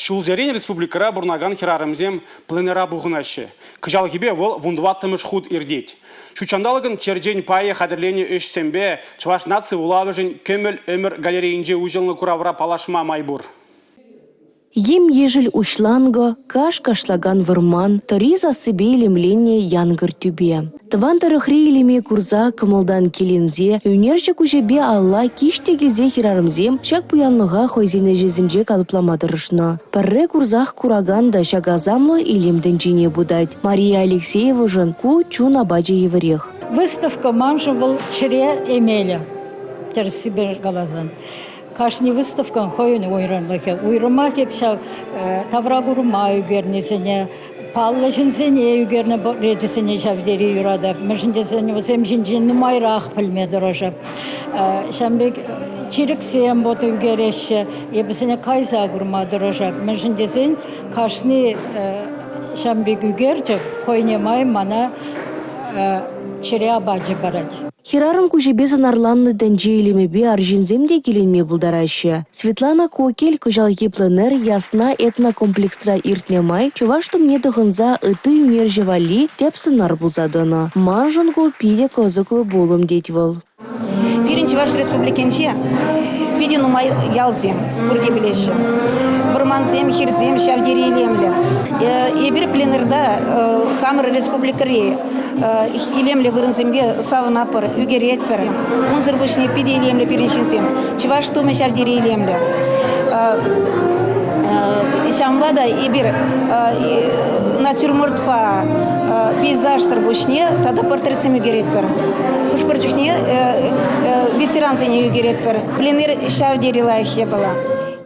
Шулзерин республикара бурнаган хирарымзем пленера бугынашы. Кыжал гибе ол вундваттымыш худ ирдеть. Шучандалыгын чердень пае хадерлене өшсембе чваш нации улавыжын көмөл өмір галерейинже ужылны куравра палашма майбур. Ем ежел ушланго, каш кашлаган вырман, ториза себе лемленне янгыр тюбе. Тван тарыхри курза кымылдан келензе, юнерче кужебе алла киштегезе хирарымзем, шак пуянлыға хойзене жезінже калыпламадырышно. Парре курзах кураганда шагазамлы илемден жине будать. Мария Алексеева жын ку чуна баджи еврех. Выставка манжы был чире эмеля. Терсибер галазан. Кашни выставкан хойын ойранлыке. Уйрыма кепшав таврагурма үгернесене, паллашынсене үгерне речесене шавдери юрада. Мышындесене земжинжин нумайрах пілмедірожа. Шамбек чириксем бот үгереше, ебісене кайса гурмадырожа. Мышындесен кашни шамбек үгерчек хойнемай мана чире абаджи барад. Хирарым кужебе санарланны дэнжи илемебе аржинземде келенме булдарашы. Светлана Кокель кыжалги пленер ясна этнокомплексра иртнемай, чуваштым не дығынза ыты юнерже вали теп сынар булзадыны. Манжынго пиде козыклы болым детвол. Пиринчи ваш республикенче, пиде нумай ялзем, бурге билеші. Вырманзем, хирзем, шавдери илемле. Ебір пленерда хамыр республикари илемле вырынзембе савынапыр, үгеретпір. Унзыр бушне пиде илемле пиринчинсем. Чываш туме шавдери илемле. Шамвада ебір натюрмортпа пейзаж сырбушне, тада портретсем үгеретпір. Хушпырчухне ветеранзене үгеретпір. Пленер шавдери лайхе была.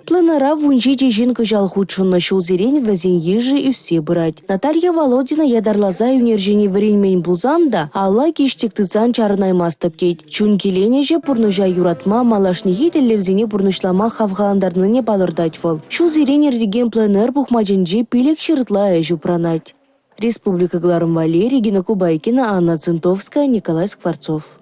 Пленера вунжи жин кыжал худшынны шулзерен вәзен ежі үссе бұрать. Наталья Володина ядарлаза юнержені віренмен бұлзанда, алла кештіктізан чарынаймастып кейт. Чун келене же пұрныжа юратма малашнеге телевзене пұрнышлама хавғаландарныне балырдать вол. Шулзерен ердеген пленер бұхмаджинже пелек шырытла әжу пранать. Республика Гларым Валерий, Регина Кубайкина, Анна Центовская, Николай Скворцов.